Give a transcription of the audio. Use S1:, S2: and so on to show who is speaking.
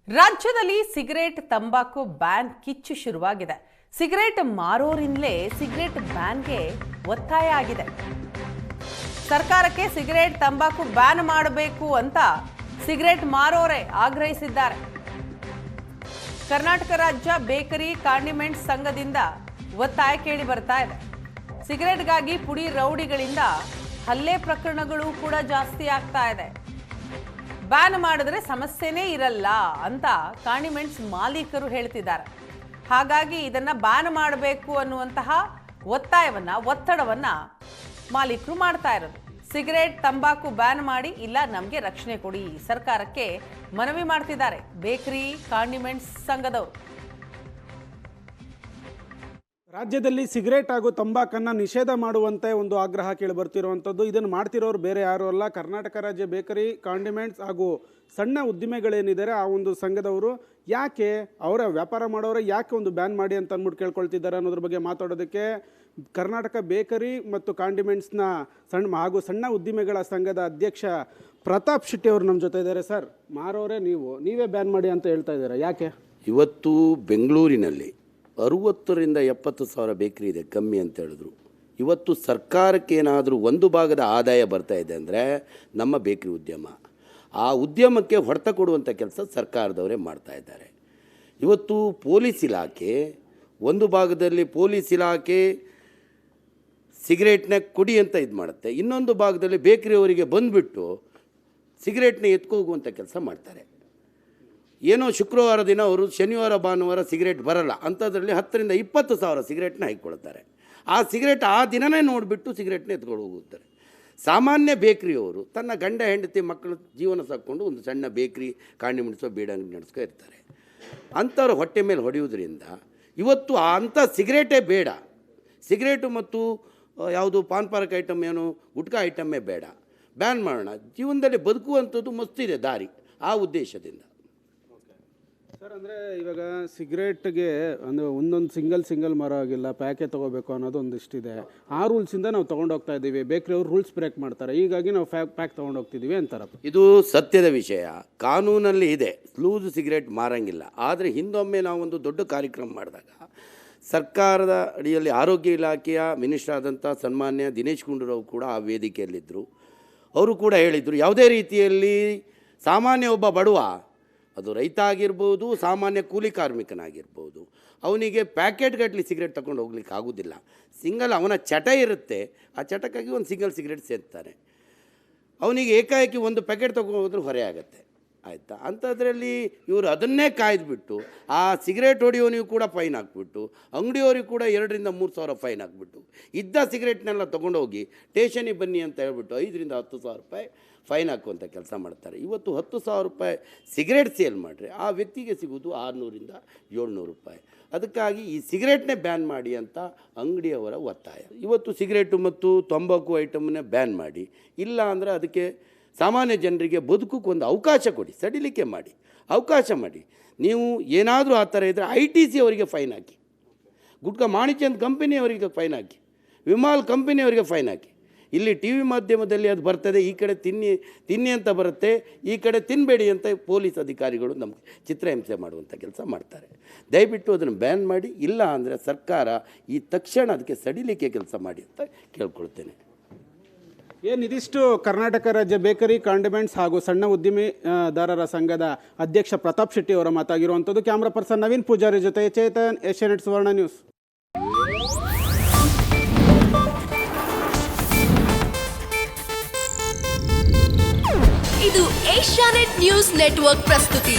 S1: ರಾಜ್ಯದಲ್ಲಿ ಸಿಗರೇಟ್ ತಂಬಾಕು ಬ್ಯಾನ್ ಕಿಚ್ಚು ಶುರುವಾಗಿದೆ. ಸಿಗರೇಟ್ ಮಾರೋರಿಂದಲೇ ಸಿಗರೇಟ್ ಬ್ಯಾನ್ಗೆ ಒತ್ತಾಯ ಆಗಿದೆ. ಸರ್ಕಾರಕ್ಕೆ ಸಿಗರೇಟ್ ತಂಬಾಕು ಬ್ಯಾನ್ ಮಾಡಬೇಕು ಅಂತ ಸಿಗರೇಟ್ ಮಾರೋರೇ ಆಗ್ರಹಿಸಿದ್ದಾರೆ. ಕರ್ನಾಟಕ ರಾಜ್ಯ ಬೇಕರಿ ಕಾಂಡಿಮೆಂಟ್ಸ್ ಸಂಘದಿಂದ ಒತ್ತಾಯ ಕೇಳಿ ಬರ್ತಾ ಇದೆ. ಸಿಗರೇಟ್ಗಾಗಿ ಪುಡಿ ರೌಡಿಗಳಿಂದ ಹಲ್ಲೆ ಪ್ರಕರಣಗಳು ಕೂಡ ಜಾಸ್ತಿ ಆಗ್ತಾ ಇದೆ. ಬ್ಯಾನ್ ಮಾಡಿದ್ರೆ ಸಮಸ್ಯೆನೇ ಇರಲ್ಲ ಅಂತ ಕಾಂಡಿಮೆಂಟ್ಸ್ ಮಾಲೀಕರು ಹೇಳ್ತಿದ್ದಾರೆ. ಹಾಗಾಗಿ ಇದನ್ನ ಬ್ಯಾನ್ ಮಾಡಬೇಕು ಅನ್ನುವಂತಹ ಒತ್ತಡವನ್ನ ಮಾಲೀಕರು ಮಾಡ್ತಾ ಇರೋದು. ಸಿಗರೇಟ್ ತಂಬಾಕು ಬ್ಯಾನ್ ಮಾಡಿ, ಇಲ್ಲ ನಮಗೆ ರಕ್ಷಣೆ ಕೊಡಿ ಸರ್ಕಾರಕ್ಕೆ ಮನವಿ ಮಾಡ್ತಿದ್ದಾರೆ ಬೇಕರಿ ಕಾಂಡಿಮೆಂಟ್ಸ್ ಸಂಘದವರು.
S2: ರಾಜ್ಯದಲ್ಲಿ ಸಿಗರೇಟ್ ಹಾಗೂ ತಂಬಾಕನ್ನು ನಿಷೇಧ ಮಾಡುವಂತೆ ಒಂದು ಆಗ್ರಹ ಕೇಳಿಬರ್ತಿರುವಂಥದ್ದು. ಇದನ್ನು ಮಾಡ್ತಿರೋರು ಬೇರೆ ಯಾರೂ ಅಲ್ಲ, ಕರ್ನಾಟಕ ರಾಜ್ಯ ಬೇಕರಿ ಕಾಂಡಿಮೆಂಟ್ಸ್ ಹಾಗೂ ಸಣ್ಣ ಉದ್ದಿಮೆಗಳೇನಿದ್ದಾರೆ ಆ ಒಂದು ಸಂಘದವರು. ಯಾಕೆ ಅವರ ವ್ಯಾಪಾರ ಮಾಡೋರೆ ಯಾಕೆ ಒಂದು ಬ್ಯಾನ್ ಮಾಡಿ ಅಂತ ಅಂದ್ಬಿಟ್ಟು ಕೇಳ್ಕೊಳ್ತಿದ್ದಾರೆ ಅನ್ನೋದ್ರ ಬಗ್ಗೆ ಮಾತಾಡೋದಕ್ಕೆ ಕರ್ನಾಟಕ ಬೇಕರಿ ಮತ್ತು ಕಾಂಡಿಮೆಂಟ್ಸ್ನ ಸಣ್ಣ ಉದ್ದಿಮೆಗಳ ಸಂಘದ ಅಧ್ಯಕ್ಷ ಪ್ರತಾಪ್ ಶೆಟ್ಟಿ ಅವರು ನಮ್ಮ ಜೊತೆ ಇದ್ದಾರೆ. ಸರ್, ಮಾರೋರೆ ನೀವೇ ಬ್ಯಾನ್ ಮಾಡಿ ಅಂತ ಹೇಳ್ತಾ ಇದ್ದಾರೆ, ಯಾಕೆ?
S3: ಇವತ್ತು ಬೆಂಗಳೂರಿನಲ್ಲಿ 60,000 to 70,000 ಬೇಕ್ರಿ ಇದೆ, ಕಮ್ಮಿ ಅಂತ ಹೇಳಿದ್ರು. ಇವತ್ತು ಸರ್ಕಾರಕ್ಕೆ ಏನಾದರೂ ಒಂದು ಭಾಗದ ಆದಾಯ ಬರ್ತಾ ಇದೆ ಅಂದರೆ ನಮ್ಮ ಬೇಕ್ರಿ ಉದ್ಯಮ. ಆ ಉದ್ಯಮಕ್ಕೆ ಹೊಡೆತ ಕೊಡುವಂಥ ಕೆಲಸ ಸರ್ಕಾರದವರೇ ಮಾಡ್ತಾ ಇದ್ದಾರೆ. ಇವತ್ತು ಪೊಲೀಸ್ ಇಲಾಖೆ ಒಂದು ಭಾಗದಲ್ಲಿ ಪೊಲೀಸ್ ಇಲಾಖೆ ಸಿಗರೇಟ್ನ ಕೊಡಿ ಅಂತ ಇದು ಮಾಡುತ್ತೆ, ಇನ್ನೊಂದು ಭಾಗದಲ್ಲಿ ಬೇಕ್ರಿಯವರಿಗೆ ಬಂದುಬಿಟ್ಟು ಸಿಗರೇಟ್ನ ಎತ್ಕೋಗುವಂಥ ಕೆಲಸ ಮಾಡ್ತಾರೆ. ಏನೋ ಶುಕ್ರವಾರ ದಿನ ಅವರು ಶನಿವಾರ ಭಾನುವಾರ ಸಿಗರೇಟ್ ಬರಲ್ಲ ಅಂಥದ್ರಲ್ಲಿ 10,000 to 20,000 ಸಿಗರೇಟ್ನ ಹಾಕ್ಕೊಳ್ತಾರೆ. ಆ ಸಿಗರೇಟ್ ಆ ದಿನವೇ ನೋಡಿಬಿಟ್ಟು ಸಿಗರೇಟ್ನ ಎತ್ಕೊಂಡು ಹೋಗುತ್ತಾರೆ. ಸಾಮಾನ್ಯ ಬೇಕ್ರಿಯವರು ತನ್ನ ಗಂಡ ಹೆಂಡತಿ ಮಕ್ಕಳು ಜೀವನ ಸಾಕ್ಕೊಂಡು ಒಂದು ಸಣ್ಣ ಬೇಕ್ರಿ ಕಾಂಡಿಮೆಂಟ್ಸೋ ಬೀಡಂಗಡಿ ನಡೆಸ್ಕೊ ಇರ್ತಾರೆ. ಅಂಥವ್ರ ಹೊಟ್ಟೆ ಮೇಲೆ ಹೊಡೆಯೋದ್ರಿಂದ ಇವತ್ತು ಅಂಥ ಸಿಗರೇಟೇ ಬೇಡ, ಸಿಗರೇಟು ಮತ್ತು ಯಾವುದು ಪಾನ್ ಪಾರ್ಕ್ ಐಟಮ್ ಏನು ಗುಟ್ಕಾ ಐಟಮ್ಮೇ ಬೇಡ, ಬ್ಯಾನ್ ಮಾಡೋಣ, ಜೀವನದಲ್ಲಿ ಬದುಕುವಂಥದ್ದು ಮಸ್ತಿದೆ ದಾರಿ, ಆ ಉದ್ದೇಶದಿಂದ.
S2: ಸರ್, ಅಂದರೆ ಇವಾಗ ಸಿಗರೇಟ್ಗೆ ಅಂದರೆ ಒಂದೊಂದು ಸಿಂಗಲ್ ಮರ ಆಗಿಲ್ಲ, ಪ್ಯಾಕೆ ತೊಗೋಬೇಕು ಅನ್ನೋದು ಒಂದಿಷ್ಟಿದೆ. ಆ ರೂಲ್ಸಿಂದ ನಾವು ತೊಗೊಂಡೋಗ್ತಾ ಇದ್ದೀವಿ, ಬೇಕ್ರಿಯವರು ರೂಲ್ಸ್ ಬ್ರೇಕ್ ಮಾಡ್ತಾರೆ, ಹೀಗಾಗಿ ನಾವು ಪ್ಯಾಕ್ ತೊಗೊಂಡೋಗ್ತಿದ್ದೀವಿ ಅಂತಾರೆ.
S3: ಇದು ಸತ್ಯದ ವಿಷಯ, ಕಾನೂನಲ್ಲಿ ಇದೆ, ಲೂಸ್ ಸಿಗರೇಟ್ ಮಾರಂಗಿಲ್ಲ. ಆದರೆ ಹಿಂದೊಮ್ಮೆ ನಾವು ಒಂದು ದೊಡ್ಡ ಕಾರ್ಯಕ್ರಮ ಮಾಡಿದಾಗ ಸರ್ಕಾರದ ಅಡಿಯಲ್ಲಿ ಆರೋಗ್ಯ ಇಲಾಖೆಯ ಮಿನಿಸ್ಟರ್ ಆದಂಥ ಸನ್ಮಾನ್ಯ ದಿನೇಶ್ ಗುಂಡೂರಾವ್ ಕೂಡ ಆ ವೇದಿಕೆಯಲ್ಲಿದ್ದರು. ಅವರು ಕೂಡ ಹೇಳಿದರು, ಯಾವುದೇ ರೀತಿಯಲ್ಲಿ ಸಾಮಾನ್ಯ ಒಬ್ಬ ಬಡವ, ಅದು ರೈತ ಆಗಿರ್ಬೋದು, ಸಾಮಾನ್ಯ ಕೂಲಿ ಕಾರ್ಮಿಕನಾಗಿರ್ಬೋದು, ಅವನಿಗೆ ಪ್ಯಾಕೆಟ್ಗಟ್ಟಲೆ ಸಿಗರೇಟ್ ತಗೊಂಡು ಹೋಗ್ಲಿಕ್ಕೆ ಆಗೋದಿಲ್ಲ. ಅವನ ಚಟ ಇರುತ್ತೆ, ಆ ಚಟಕ್ಕಾಗಿ ಒಂದು ಸಿಗರೇಟ್ ಸೇರ್ತಾನೆ. ಅವನಿಗೆ ಏಕಾಏಕಿ ಒಂದು ಪ್ಯಾಕೆಟ್ ತೊಗೊಂಡು ಹೋದ್ರೆ ಹೊರೆ ಆಗುತ್ತೆ, ಆಯಿತಾ? ಅಂಥದ್ರಲ್ಲಿ ಇವರು ಅದನ್ನೇ ಕಾಯ್ದುಬಿಟ್ಟು ಆ ಸಿಗರೇಟ್ ಹೊಡೆಯೋನಿಗೂ ಕೂಡ ಫೈನ್ ಹಾಕ್ಬಿಟ್ಟು, ಅಂಗಡಿಯವರಿಗೂ ಕೂಡ 2,000 to 3,000 ಫೈನ್ ಹಾಕ್ಬಿಟ್ಟು, ಇದ್ದ ಸಿಗರೇಟ್ನೆಲ್ಲ ತೊಗೊಂಡೋಗಿ ಸ್ಟೇಷನಿಗೆ ಬನ್ನಿ ಅಂತ ಹೇಳ್ಬಿಟ್ಟು 5,000 to 10,000 ಫೈನ್ ಹಾಕುವಂಥ ಕೆಲಸ ಮಾಡ್ತಾರೆ. ಇವತ್ತು 10,000 ಸಿಗರೇಟ್ ಸೇಲ್ ಮಾಡಿದ್ರೆ ಆ ವ್ಯಕ್ತಿಗೆ ಸಿಗೋದು 600 to 700. ಅದಕ್ಕಾಗಿ ಈ ಸಿಗರೇಟ್ನೇ ಬ್ಯಾನ್ ಮಾಡಿ ಅಂತ ಅಂಗಡಿಯವರ ಒತ್ತಾಯ. ಇವತ್ತು ಸಿಗರೇಟು ಮತ್ತು ತಂಬಾಕು ಐಟಮ್ನೇ ಬ್ಯಾನ್ ಮಾಡಿ, ಇಲ್ಲ ಅಂದರೆ ಅದಕ್ಕೆ ಸಾಮಾನ್ಯ ಜನರಿಗೆ ಬದುಕೋಕ್ಕೆ ಒಂದು ಅವಕಾಶ ಕೊಡಿ, ಸಡಿಲಿಕೆ ಮಾಡಿ, ಅವಕಾಶ ಮಾಡಿ. ನೀವು ಏನಾದರೂ ಆ ಥರ ಇದ್ದರೆ ITC ಅವರಿಗೆ ಫೈನ್ ಹಾಕಿ, ಗುಟ್ಕಾ ಮಾಣಿಚಂದ್ ಕಂಪನಿಯವರಿಗೆ ಫೈನ್ ಹಾಕಿ, ವಿಮಾಲ್ ಕಂಪನಿಯವರಿಗೆ ಫೈನ್ ಹಾಕಿ. ಇಲ್ಲಿ TV ಮಾಧ್ಯಮದಲ್ಲಿ ಅದು ಬರ್ತದೆ, ಈ ಕಡೆ ತಿನ್ನಿ ಅಂತ ಬರುತ್ತೆ, ಈ ಕಡೆ ತಿನ್ನಬೇಡಿ ಅಂತ ಪೊಲೀಸ್ ಅಧಿಕಾರಿಗಳು ನಮಗೆ ಚಿತ್ರಹಿಂಸೆ ಮಾಡುವಂಥ ಕೆಲಸ ಮಾಡ್ತಾರೆ. ದಯವಿಟ್ಟು ಅದನ್ನು ಬ್ಯಾನ್ ಮಾಡಿ, ಇಲ್ಲ ಅಂದರೆ ಸರ್ಕಾರ ಈ ತಕ್ಷಣ ಅದಕ್ಕೆ ಸಡಿಲಿಕೆ ಕೆಲಸ ಮಾಡಿ ಅಂತ ಕೇಳ್ಕೊಳ್ತೇನೆ.
S2: ಇದಿಷ್ಟು ಕರ್ನಾಟಕ ರಾಜ್ಯ ಬೇಕರಿ ಕಾಂಡಿಮೆಂಟ್ಸ್ ಹಾಗೂ ಸಣ್ಣ ಉದ್ದಿಮೆದಾರರ ಸಂಘದ ಅಧ್ಯಕ್ಷ ಪ್ರತಾಪ್ ಶೆಟ್ಟಿ ಅವರ ಮಾತಾಗಿರುವಂಥದ್ದು. ಕ್ಯಾಮ್ರಾ ಪರ್ಸನ್ ನವೀನ್ ಪೂಜಾರಿ ಜೊತೆ ಚೇತನ್, ಏಷ್ಯಾನೆಟ್ ಸುವರ್ಣ ನ್ಯೂಸ್.
S4: ಇದು ಏಷ್ಯಾನೆಟ್ ನ್ಯೂಸ್ ನೆಟ್ವರ್ಕ್ ಪ್ರಸ್ತುತಿ.